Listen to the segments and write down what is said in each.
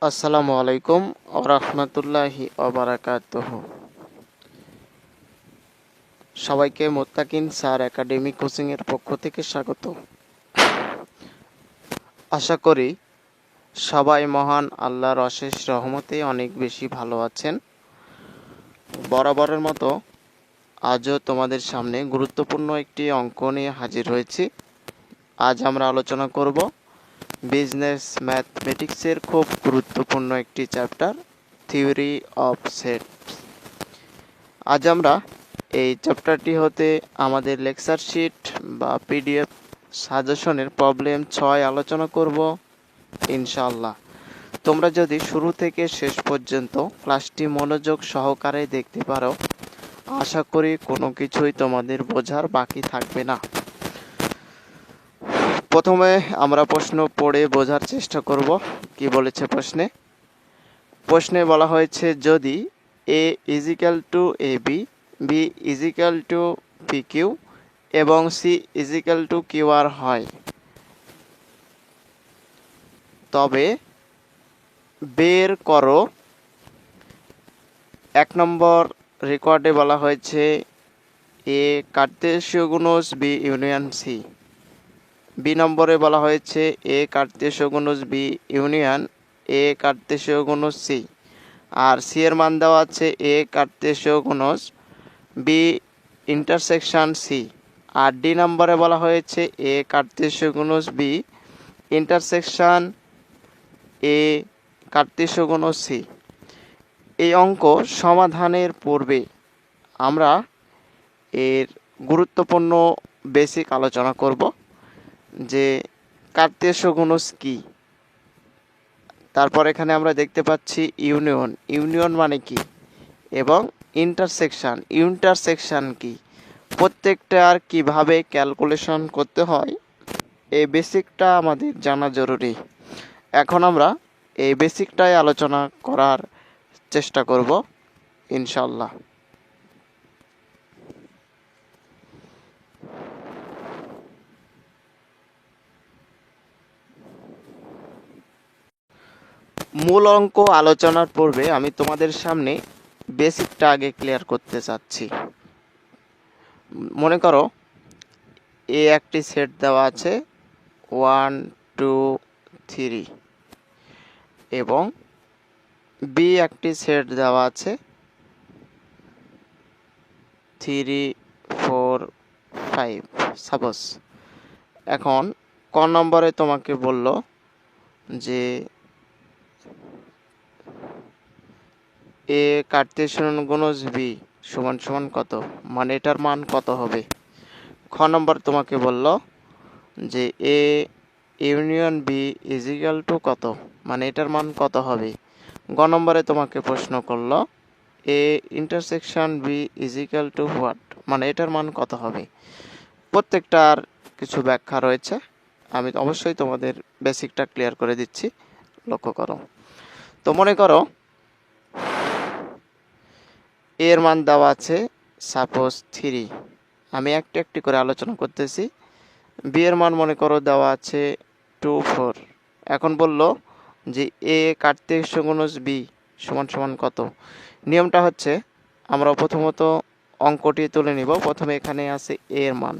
আসসালামু আলাইকুম ওয়া রাহমাতুল্লাহি ওয়া বারাকাতুহু। সবাইকে মুত্তাকিন স্যার একাডেমি কোচিং এর পক্ষ থেকে স্বাগত। আশা করি সবাই মহান আল্লাহর অশেষ রহমতে অনেক বেশি ভালো আছেন। বরাবরের মতো আজও তোমাদের সামনে গুরুত্বপূর্ণ একটি অঙ্ক নিয়ে হাজির হয়েছি। আজ আমরা আলোচনা করব বিজনেস ম্যাথমেটিক্সের খুব গুরুত্বপূর্ণ একটি চ্যাপ্টার, থিওরি অফ সেটস। আজ আমরা এই চ্যাপ্টারটি হতে আমাদের লেকচার শিট বা পিডিএফ সাজেশনের প্রবলেম 6 আলোচনা করব ইনশাআল্লাহ। তোমরা যদি শুরু থেকে শেষ পর্যন্ত ক্লাসটি মনোযোগ সহকারে দেখতে পারো, আশা করি কোনো কিছুই তোমাদের বোঝার বাকি থাকবে না। প্রথমে আমরা প্রশ্ন পড়ে বোঝার চেষ্টা করব কি বলেছে প্রশ্নে বলা হয়েছে যদি A equal to A B, B equal to P Q এবং C equal to Q R হয়, তবে বের করো। 1 নম্বর রেকর্ডে বলা হয়েছে এ কার্তেশীয় গুণজ বি ইউনিয়ন সি। বি নম্বরে বলা হয়েছে এ কার্তেশীয় গুণজ বি ইউনিয়ন এ কার্তেশীয় গুণজ সি। আর সি এর মান দেওয়া আছে এ কার্তেশীয় গুণজ বি ইন্টারসেকশন সি। আর ডি নম্বরে বলা হয়েছে এ কার্তেশীয় গুণজ বি ইন্টারসেকশন এ কার্তেশীয় গুণজ সি। এই অঙ্ক সমাধানের পূর্বে আমরা এর গুরুত্বপূর্ণ বেসিক আলোচনা করব যে কার্তেশীয় গুণজ কি। তারপর এখানে আমরা দেখতে পাচ্ছি ইউনিয়ন মানে কি, এবং ইন্টারসেকশন কি, প্রত্যেকটার কিভাবে ক্যালকুলেশন করতে হয় এই বেসিকটা আমাদের জানা জরুরি। এখন আমরা এই বেসিকটাই আলোচনা করার চেষ্টা করব ইনশাআল্লাহ। মূল অঙ্ক আলোচনার পূর্বে আমি তোমাদের সামনে বেসিকটা আগে ক্লিয়ার করতে চাচ্ছি। মনে করো এ একটি সেট দেওয়া আছে 1 2 3 এবং বি একটি সেট দেওয়া আছে 3 4 5 সাপোজ। এখন ক নম্বরে তোমাকে বলল যে এ কার্তেশীয় গুণজ বি সমান সমান কত, মানে এটার মান কত হবে। খ নম্বর তোমাকে বলল যে A union B equal to কত, মানে এটার মান কত হবে। গ নম্বরে তোমাকে প্রশ্ন করলো A intersection B equal to what, মানে এটার মান কত হবে। প্রত্যেকটার কিছু ব্যাখ্যা রয়েছে, আমি অবশ্যই তোমাদের বেসিকটা ক্লিয়ার করে দিচ্ছি, লক্ষ্য করো। তো মনে করো এর মান দেওয়া আছে সাপোজ 3, আমি একটি করে আলোচনা করতেছি। বি এর মান মনে করো দেওয়া আছে 2 4। এখন বলল যে এ কার্তেশীয় গুণজ বি সমান সমান কত। নিয়মটা হচ্ছে আমরা প্রথমত অঙ্কটি তুলে নিব। প্রথমে এখানে আছে এ এর মান,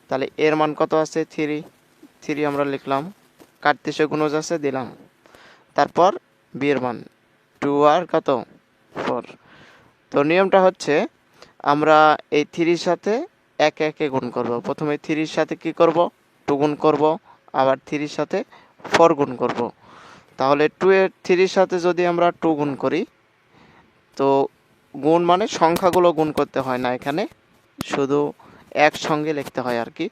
তাহলে এর মান কত আছে 3 আমরা লিখলাম, কার্তেশীয় গুণজ আছে দিলাম, তারপর বি এর মান 2 আর কত 4। তো নিয়মটা হচ্ছে আমরা এই 3-র সাথে একে একে গুণ করব। প্রথমে 3-র সাথে কি করব 2 গুণ করব, আবার 3-র সাথে 4 গুণ করব। তাহলে 3-র সাথে যদি আমরা 2 গুণ করি, তো গুণ মানে সংখ্যাগুলো গুণ করতে হয় না, এখানে শুধু একসঙ্গে লিখতে হয় আর কি।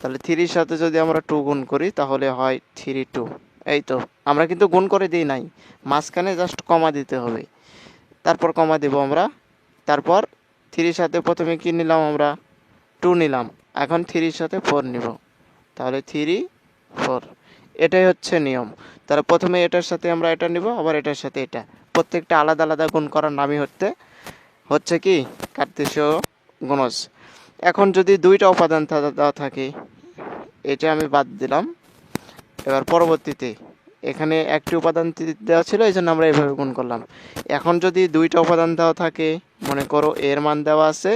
তাহলে 3-র সাথে যদি আমরা 2 গুণ করি তাহলে হয় 3 2। এই তো, আমরা কিন্তু গুণ করে দিই নাই, মাঝখানে জাস্ট কমা দিতে হবে, তারপর কমা দেব আমরা। তারপর 3-র সাথে প্রথমে কি নিলাম আমরা 2 নিলাম, এখন 3-র সাথে 4 নিব, তাহলে 3 4। এটাই হচ্ছে নিয়ম। তাহলে প্রথমে এটার সাথে আমরা এটা নিব, আবার এটার সাথে এটা, প্রত্যেকটা আলাদা আলাদা গুণ করার নামই হচ্ছে কি কার্তেশীয় গুণজ। এখন যদি দুইটা উপাদান দেওয়া থাকে, এটা আমি বাদ দিলাম। এবার পরবর্তীতে এখানে একটি উপাদান দেওয়া ছিল, এই জন্য আমরা এইভাবে গুণ করলাম। এখন যদি দুইটা উপাদান দেওয়া থাকে, মনে করো এর মান দেওয়া আছে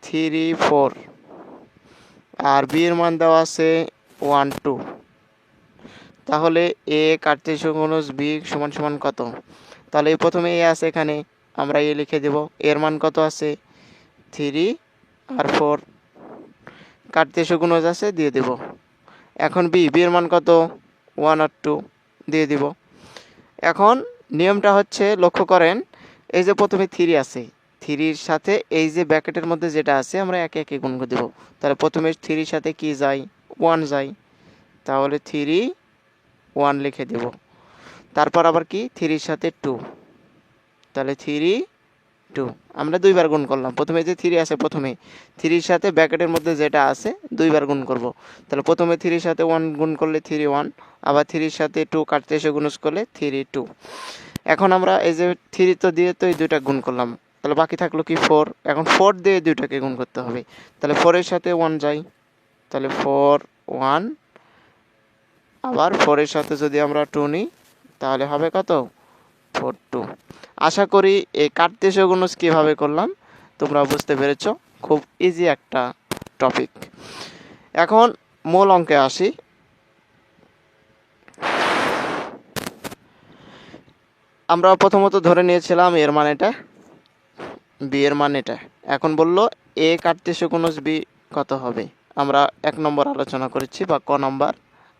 3 4 আর বি এর মান দেওয়া আছে 1 2, তাহলে এ কার্তেশীয় গুণজ বি সমান সমান কত? তাহলে প্রথমে এ আছে, এখানে আমরা এ লিখে দেব। এর মান কত আছে? 3 আর 4। কার্তেশীয় গুণজ আছে, দিয়ে দেব। এখন বি এর মান কত? 1 আর 2, দিয়ে দিব। এখন নিয়মটা হচ্ছে, লক্ষ্য করেন, এই যে প্রথমে 3 আছে, 3-র সাথে এই যে ব্র্যাকেটের মধ্যে যেটা আছে আমরা একে একে গুণ করে দেব। তাহলে প্রথমে 3-র সাথে কি যায়? 1 যায়, তাহলে 3 1 লিখে দেব। তারপর আবার কি? 3-র সাথে 2, তাহলে 3 2 আমরা দুইবার গুণ করলাম। প্রথমে যে 3 আছে, প্রথমে 3-র সাথে ব্র্যাকেটের মধ্যে যেটা আছে দুইবার গুণ করব। তাহলে প্রথমে 3-র সাথে 1 গুণ করলে 3 1, আবার 3-র সাথে 2 কাটতে এসে গুণ করলে 3 2। এখন আমরা এই যে 3 তো দিয়ে তো এই দুইটা গুণ করলাম, তাহলে বাকি থাকলো কি? 4। এখন 4 দিয়ে দুইটাকে গুণ করতে হবে, তাহলে 4-এর সাথে 1 যায়, তাহলে 4 1, আবার 4-এর সাথে যদি আমরা 2 নিই তাহলে হবে কত? 4 2। আশা করি এই কার্তেশীয় গুণজ কীভাবে করলাম তোমরা বুঝতে পেরেছ। খুব ইজি একটা টপিক। এখন মূল অঙ্কে আসি। আমরা প্রথমত ধরে নিয়েছিলাম এর মান এটা, বি এর মান এটা। এখন বলল এ কার্তেশীয় গুণজ বি কত হবে? আমরা 1 নম্বর আলোচনা করেছি, বা ক নম্বর।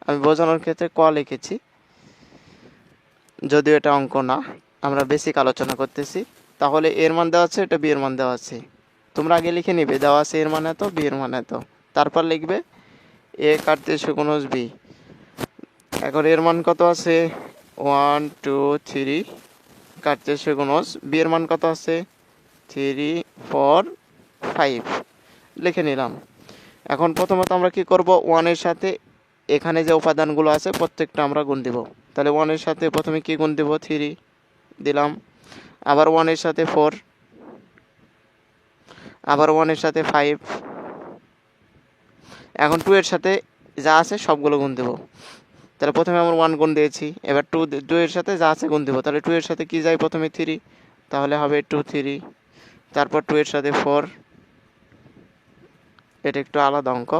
আমি বোঝানোর ক্ষেত্রে ক লিখেছি, যদিও এটা অঙ্ক না, আমরা বেসিক আলোচনা করতেছি। তাহলে এর মান দেওয়া আছে, এটা বি এর মান দেওয়া আছে। তোমরা আগে লিখে নিবে, দেওয়া আছে এর মান এত, বি এর মান এত। তারপর লিখবে এ কার্তেশীয় গুণজ বি। এখন এর মান কত আছে? 1 2 3। কার্তেশীয় গুণজ বি এর মান কত আছে? 3 4 5 লিখে নিলাম। এখন প্রথমত আমরা কি করব? 1-এর সাথে এখানে যে উপাদানগুলো আছে প্রত্যেকটা আমরা গুণ দিব। তাহলে 1-এর সাথে প্রথমে কি গুণ দেব? 3 দিলাম, আবার 1-এর সাথে 4, আবার 1-এর সাথে 5। এখন 2-এর সাথে যা আছে সবগুলো গুণ দেব। তাহলে প্রথমে আমরা 1 গুণ দিয়েছি, এবার 2-এর সাথে যা আছে গুণ দেব। তাহলে 2-এর সাথে কি যায়? প্রথমে 3, তাহলে হবে 2 3। তারপর 2-এর সাথে 4, এটা একটু আলাদা অঙ্ক,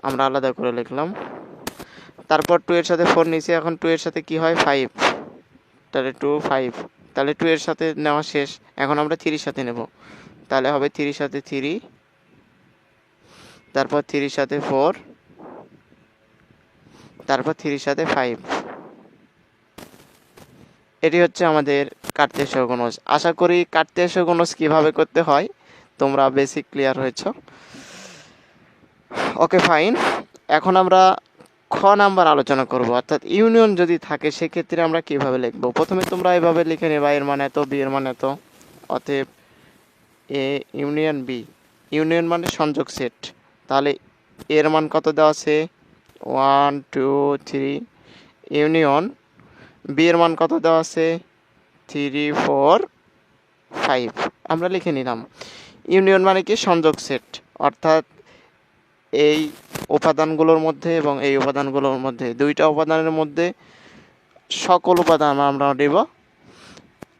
আমরা আলাদা করে লিখলাম। তারপর 2-এর সাথে 4 নিয়েছি, এখন 2-এর সাথে কি হয়? 5, তাহলে 2 5। তাহলে 2-এর সাথে নেওয়া শেষ, এখন আমরা 3-এর সাথে নেব। তাহলে হবে 3-এর সাথে 3, তারপর 3-এর সাথে 4, তারপর 3-এর সাথে 5। এটি হচ্ছে আমাদের কার্তেশীয় গুণজ। আশা করি কার্তেশীয় গুণজ কীভাবে করতে হয় তোমরা বেসিক ক্লিয়ার হয়েছ। Okay fine. এখন আমরা খ নাম্বার আলোচনা করব, অর্থাৎ ইউনিয়ন যদি থাকে সেক্ষেত্রে আমরা কিভাবে লিখব। প্রথমে তোমরা এভাবে লিখে নেবা, এর মান এত, বি এর মান এত, অতএব এ ইউনিয়ন বি। ইউনিয়ন মানে সংযোগ সেট। তাহলে এর মান কত দেওয়া আছে? 1 2 3। ইউনিয়ন বি এর মান কত দেওয়া আছে? 3 4 5 আমরা লিখে নিলাম। ইউনিয়ন মানে কি? সংযোগ সেট, অর্থাৎ এই উপাদানগুলোর মধ্যে এবং এই উপাদানগুলোর মধ্যে, দুইটা উপাদানের মধ্যে সকল উপাদান আমরা নেব,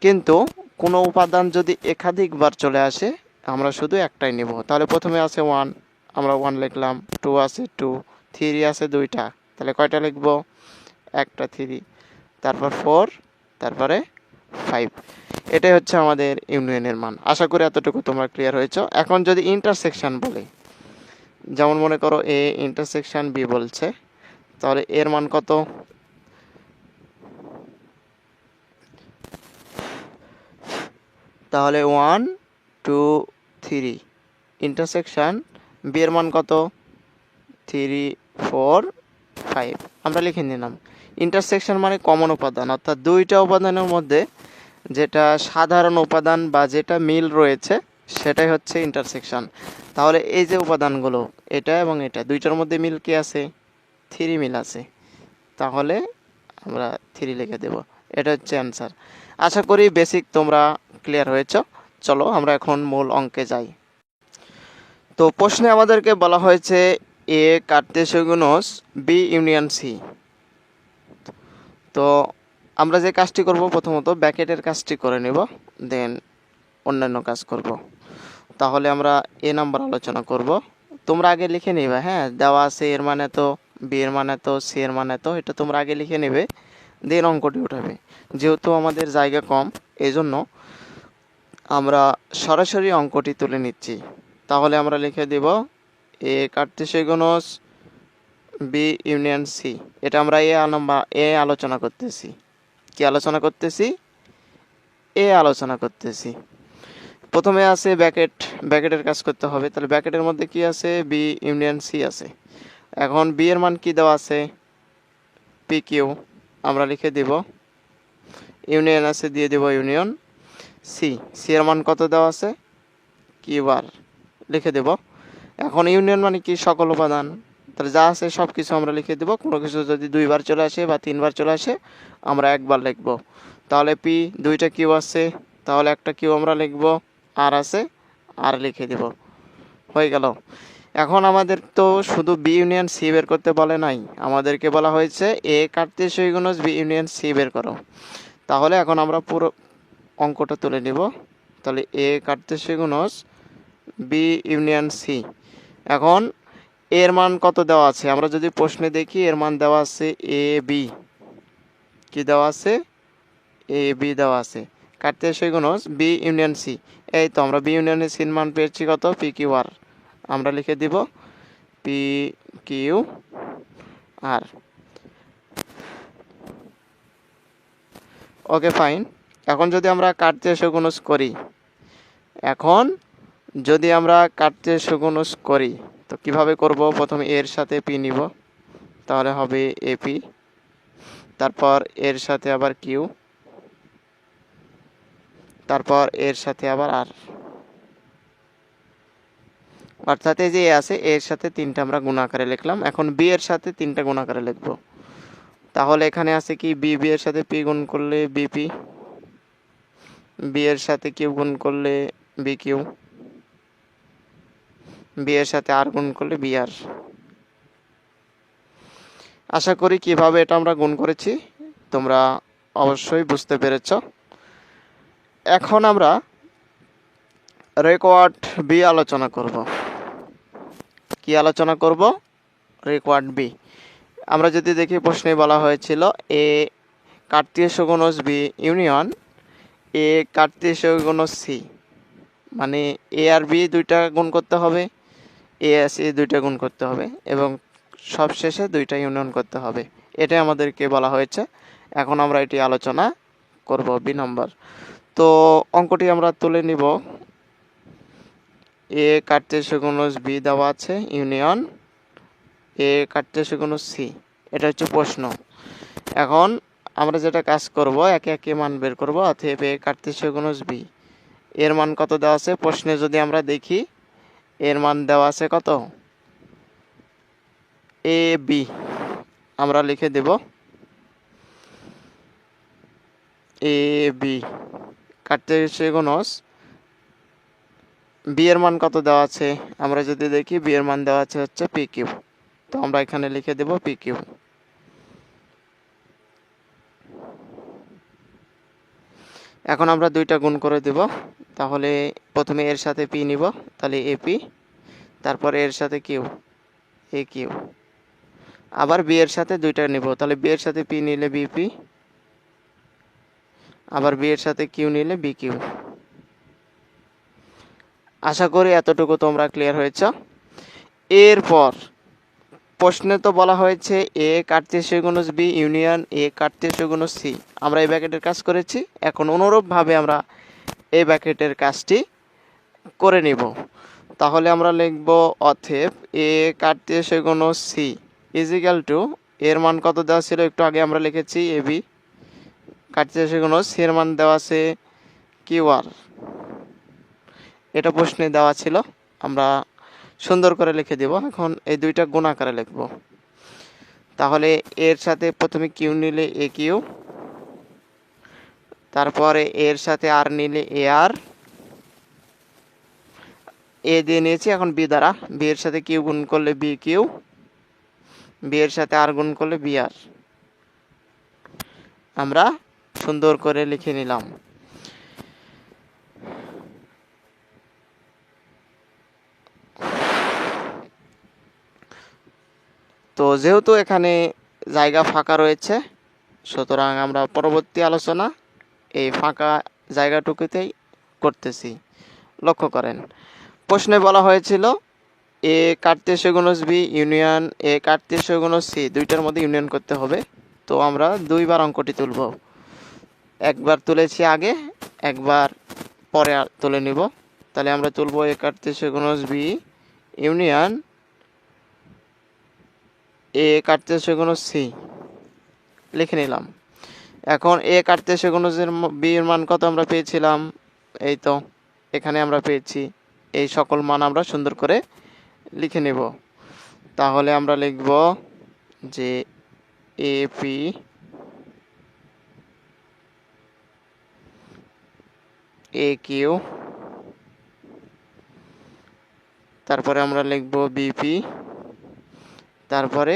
কিন্তু কোনো উপাদান যদি একাধিকবার চলে আসে আমরা শুধু একটাই নেব। তাহলে প্রথমে আছে 1, আমরা 1 লিখলাম, 2 আছে 2, 3 আছে দুইটা, তাহলে কয়টা লিখব? একটা 3, তারপর 4, তারপরে 5। এটাই হচ্ছে আমাদের ইউনিয়নের মান। আশা করি এতটুকু তোমরা ক্লিয়ার হয়েছ। এখন যদি ইন্টারসেকশন বলে, যেমন মনে করো এ ইন্টারসেকশন বি বলছে, তাহলে এর মান কত? তাহলে 1 2 3 ইন্টারসেকশন বি এর মান কত? 3 4 5 আমরা লিখে নিলাম। ইন্টারসেকশন মানে কমন উপাদান, অর্থাৎ দুইটা উপাদানের মধ্যে যেটা সাধারণ উপাদান বা যেটা মিল রয়েছে সেটাই হচ্ছে ইন্টারসেকশন। তাহলে এই যে উপাদানগুলো, এটা এবং এটা, দুইটার মধ্যে মিল কি আছে? 3 মিল আছে, তাহলে আমরা 3 লিখে দেব। এটা হচ্ছে অ্যান্সার। আশা করি বেসিক তোমরা ক্লিয়ার হয়েছ। চলো আমরা এখন মূল অঙ্কে যাই। তো প্রশ্নে আমাদেরকে বলা হয়েছে এ কার্তেশীয় গুণজ বি ইউনিয়ন সি। তো আমরা যে কাজটি করব প্রথমত ব্র্যাকেটের কাজটি করে নেব, দেন অন্যান্য কাজ করব। তাহলে আমরা এ নাম্বার আলোচনা করব। তোমরা আগে লিখে নিবে, হ্যাঁ, দেওয়া আছে এর মানে তো, বি এর মানে তো, সি এর মানে তো, এটা তোমরা আগে লিখে নেবে, দেন অঙ্কটি উঠাবে। যেহেতু আমাদের জায়গা কম, এই জন্য আমরা সরাসরি অঙ্কটি তুলে নিচ্ছি। তাহলে আমরা লিখে দেব এ কার্তেশিয়াস বি ইউনিয়ন সি। এটা আমরা এ আলোচনা করতেছি। কি আলোচনা করতেছি? এ আলোচনা করতেছি। প্রথমে আছে ব্র্যাকেট, ব্র্যাকেটের কাজ করতে হবে। তাহলে ব্র্যাকেটের মধ্যে কি আছে? বি ইউনিয়ন সি আছে। এখন বি এর মান কি দেওয়া আছে? P Q. আমরা লিখে দিব ইউনিয়ন আছে, দিয়ে দেব ইউনিয়ন সি। সি এর মান কত দেওয়া আছে? কিউ আর, লিখে দেব। এখন ইউনিয়ন মানে কি? সকল উপাদান। তাহলে যা আছে সব কিছু আমরা লিখে দেব। কোনো কিছু যদি দুইবার চলে আসে বা তিনবার চলে আসে আমরা একবার লিখব। তাহলে পি, দুইটা কিউ আছে, তাহলে একটা কিউ আমরা লিখব, আর আছে, আর লিখে দেব। হয়ে গেল। এখন আমাদের তো শুধু বি ইউনিয়ন সি বের করতে বলে নাই, আমাদেরকে বলা হয়েছে এ কার্তেশিয়াস বি ইউনিয়ন সি বের করো। তাহলে এখন আমরা পুরো অঙ্কটা তুলে নিব। তাহলে এ কার্তেশিয়াস বি ইউনিয়ন সি। এখন এর মান কত দেওয়া আছে? আমরা যদি প্রশ্নে দেখি, এর মান দেওয়া আছে এ বি। কি দেওয়া আছে? এ বি দেওয়া আছে। কার্তেশিয়াস বি ইউনিয়ন সি। এই তো আমরা বি ইউনিয়ন সির মান পেয়েছি কত? P Q R. আমরা লিখে দিব পি কিউ আর। ওকে, ফাইন। এখন যদি আমরা কার্তেশিয়াস করি, এখন যদি আমরা কার্তেশিয়াস করি তো কিভাবে করব? প্রথমে এর সাথে পি নিব, তাহলে হবে এপি। তারপর এর সাথে আবার কিউ, তারপর এর সাথে আবার আর। অর্থাৎ এই যে এ আছে, এর সাথে তিনটা আমরা গুণ আকারে লিখলাম। এখন বি এর সাথে তিনটা গুণ আকারে লিখব। তাহলে এখানে আছে কি? বি, বি এর সাথে পি গুণ করলে বিপি, বি এর সাথে কিউ গুণ করলে বি কিউ, বি এর সাথে আর গুণ করলে বি আর। আশা করি কিভাবে এটা আমরা গুণ করেছি তোমরা অবশ্যই বুঝতে পেরেছ। এখন আমরা রেকওয়ার্ড বি আলোচনা করব। কি আলোচনা করব? রেকওয়ার্ড বি। আমরা যদি দেখি, প্রশ্নে বলা হয়েছিল এ কার্তেশিয়াস বি ইউনিয়ন এ কার্তেশিয়াস সি, মানে এ আর বি দুইটা গুণ করতে হবে, এ আর সি দুইটা গুণ করতে হবে, এবং সবশেষে দুইটা ইউনিয়ন করতে হবে। এটাই আমাদেরকে বলা হয়েছে। এখন আমরা এটি আলোচনা করব, বি নম্বর। তো অঙ্কটি আমরা তুলে নিব। এ কার্তেশিয়াস বি দেওয়া আছে ইউনিয়ন এ কার্তেশিয়াস সি। এটা হচ্ছে প্রশ্ন। এখন আমরা যেটা কাজ করব, একে একে মান বের করব। অতএব এ কার্তেশিয়াস বি এর মান কত দেওয়া আছে? প্রশ্নে যদি আমরা দেখি, এর মান দেওয়া আছে কত? A B. আমরা লিখে দেব এ বি। কার্তেশিয়াস বি এর মান কত দেওয়া আছে? আমরা যদি দেখি, বি এর মান দেওয়া আছে হচ্ছে পি কিউ। তো আমরা এখানে লিখে দেব পি কিউ। এখন আমরা দুইটা গুণ করে দেব। তাহলে প্রথমে এর সাথে পি নিব, তাহলে এপি, তারপর এর সাথে কিউ, এ কিউ। আবার বি এর সাথে দুইটা নিব, তাহলে বি এর সাথে পি নিলে বিপি, আবার বি এর সাথে কিউ নিলে বি কিউ। আশা করি এতটুকু তোমরা ক্লিয়ার হয়েছ। এরপর প্রশ্নে তো বলা হয়েছে এ কার্তেশিয়াস বি ইউনিয়ন এ কার্তেশিয়াস সি। আমরা এই ব্র্যাকেটের কাজ করেছি। এখন অনুরূপভাবে আমরা এই ব্র্যাকেটের কাজটি করে নিব। তাহলে আমরা লিখব অতএব এ কার্তেশিয়াস সি ইজিক্যাল টু, এর মান কত দেওয়া ছিল একটু আগে আমরা লিখেছি এ বি, কার্তেশিয়াস সি এর মান দেওয়া আছে কিউ আর। এটা প্রশ্নে দেওয়া ছিল, আমরা সুন্দর করে লিখে দেব। এখন এই দুইটা গুণ আকারে লিখব। তাহলে এর সাথে প্রথমে কিউ নিলে এ কিউ, তারপরে এর সাথে আর নিলে এ আর, এ দিয়ে নিয়েছি এখন বি দ্বারা, বি এর সাথে কিউ গুণ করলে বি কিউ, বি এর সাথে আর গুণ করলে বি আর। আমরা সুন্দর করে লিখে নিলাম। তো যেহেতু এখানে জায়গা ফাঁকা রয়েছে, সুতরাং আমরা পরবর্তী আলোচনা এই ফাঁকা জায়গাটুকুতেই করতেছি। লক্ষ্য করেন, প্রশ্নে বলা হয়েছিল এ কাটতে গুণজ বি ইউনিয়ন এ কাটতে গুণজ সি, দুইটার মধ্যে ইউনিয়ন করতে হবে। তো আমরা দুইবার অঙ্কটি তুলব, একবার তুলেছি আগে, একবার পরে তুলে নিব। তাহলে আমরা তুলব এ কাটতে গুণজ বি ইউনিয়ন এ কাটতে গুণজ সি, লিখে নিলাম। এখন এ কাটতে গুণজের বি এর মান কত আমরা পেয়েছিলাম, এই তো এখানে আমরা পেয়েছি। এই সকল মান আমরা সুন্দর করে লিখে নেব। তাহলে আমরা লিখব যে এপি এ কিউ, তারপরে আমরা লিখব বিপি, তারপরে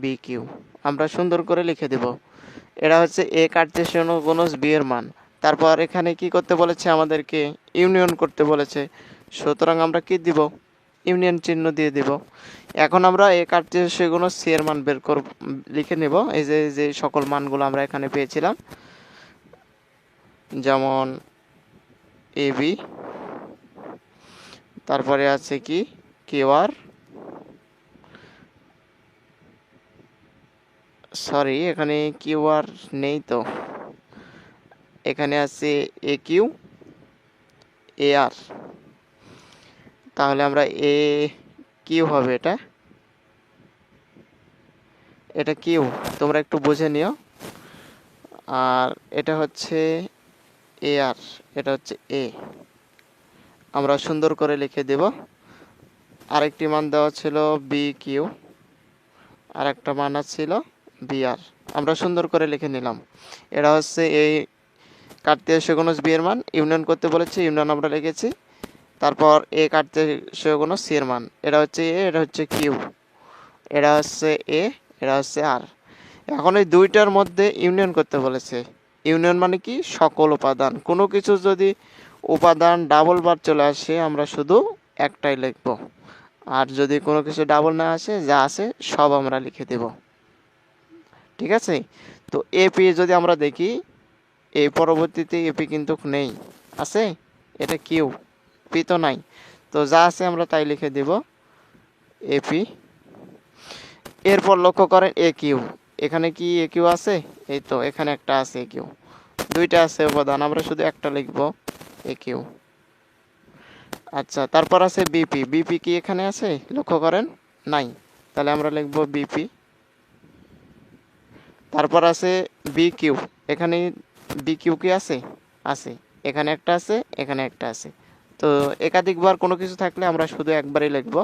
বি কিউ। আমরা সুন্দর করে লিখে দেব। এটা হচ্ছে এ কার্টেসীয় গুণজ বি এর মান। তারপর এখানে কি করতে বলেছে, আমাদেরকে ইউনিয়ন করতে বলেছে, সুতরাং আমরা কি দিব, ইউনিয়ন চিহ্ন দিয়ে দিব। এখন আমরা এ কার্টেসীয় গুণজ সি এর মান বের করব, লিখে নেব। এই যে সকল মানগুলো আমরা এখানে পেয়েছিলাম, যেমন এ বি, তারপরে আছে কি কিউ আর, সরি এখানে কিউ আর নেই, তো এখানে আছে এ কিউ এ আর। তাহলে আমরা এ কিউ হবে, এটা কিউ, তোমরা একটু বুঝে নিও। আর এটা হচ্ছে এ আর, এটা হচ্ছে এ। আমরা সুন্দর করে লিখে দেব। আরেকটি মান দেওয়া ছিল বি কিউ, আর একটা মান ছিল বি আর। আমরা সুন্দর করে লিখে নিলাম। এটা হচ্ছে এই কার্তেশীয় গুণজ বি এর মান, ইউনিয়ন করতে বলেছে, ইউনিয়ন আমরা লিখেছি। তারপর এ কার্তেশীয় গুণজ সি এর মান, এটা হচ্ছে এ, এটা হচ্ছে কিউ, এটা হচ্ছে এ, এটা হচ্ছে আর। এখন এই দুইটার মধ্যে ইউনিয়ন করতে বলেছে। ইউনিয়ন মানে কি, সকল উপাদান। কোনো কিছু যদি উপাদান ডাবল বার চলে আসে, আমরা শুধু একটাই লিখব। আর যদি কোনো কিছু ডাবল না আসে, যা আছে সব আমরা লিখে দেব। ঠিক আছে? তো এপি যদি আমরা দেখি, এই পরবর্তীতে এপি কিন্তু নেই, আছে এটা কিউ, পি তো নাই। তো যা আছে আমরা তাই লিখে দেব এপি। এরপর লক্ষ্য করেন এ কিউ, এখানে কি এ কিউ আছে, এই তো এখানে একটা আছে এ কিউ, দুইটা আছে উপাদান, আমরা শুধু একটা লিখব এ কিউ। আচ্ছা, তারপর আছে বিপি, বিপি কি এখানে আছে, লক্ষ্য করেন নাই, তাহলে আমরা লিখব বিপি। তারপর আছে বি কিউ, এখানে বি কিউ কি আছে, আছে, এখানে একটা আছে, এখানে একটা আছে। তো একাধিকবার কোনো কিছু থাকলে আমরা শুধু একবারই লিখব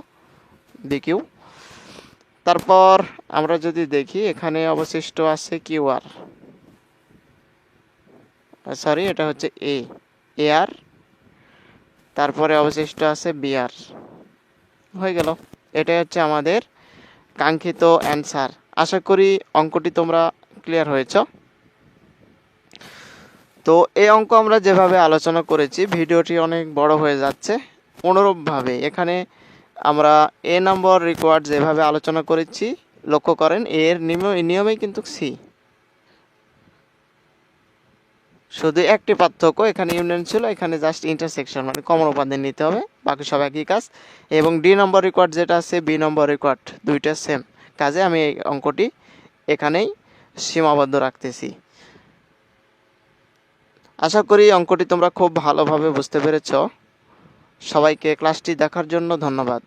বি কিউ। তারপর আমরা যদি দেখি, এখানে অবশিষ্ট আছে কিউ আর, সরি এটা হচ্ছে এ, এ আর, তারপরে অবশিষ্ট আছে বি আর। হয়ে গেল, এটাই হচ্ছে আমাদের কাঙ্ক্ষিত অ্যান্সার। আশা করি অঙ্কটি তোমরা ক্লিয়ার হয়েছ। তো এই অঙ্ক আমরা যেভাবে আলোচনা করেছি, ভিডিওটি অনেক বড় হয়ে যাচ্ছে। অনুরূপভাবে এখানে আমরা এ নম্বর রিকোয়ার্ড যেভাবে আলোচনা করেছি, লক্ষ্য করেন এর নিয়মেই কিন্তু সি, শুধু একটি পার্থক্য, এখানে ইউনিয়ন ছিল, এখানে জাস্ট ইন্টারসেকশন, মানে কমন উপাদান নিতে হবে, বাকি সব একই কাজ। এবং ডি নম্বর রিকোয়ার্ড যেটা আছে, বি নম্বর রিকোয়ার্ড, দুইটা সেম কাজে আমি এই অঙ্কটি এখানেই সীমাবদ্ধ রাখতেছি। আশা করি অঙ্কটি তোমরা খুব ভালোভাবে বুঝতে পেরেছ। সবাইকে ক্লাসটি দেখার জন্য ধন্যবাদ।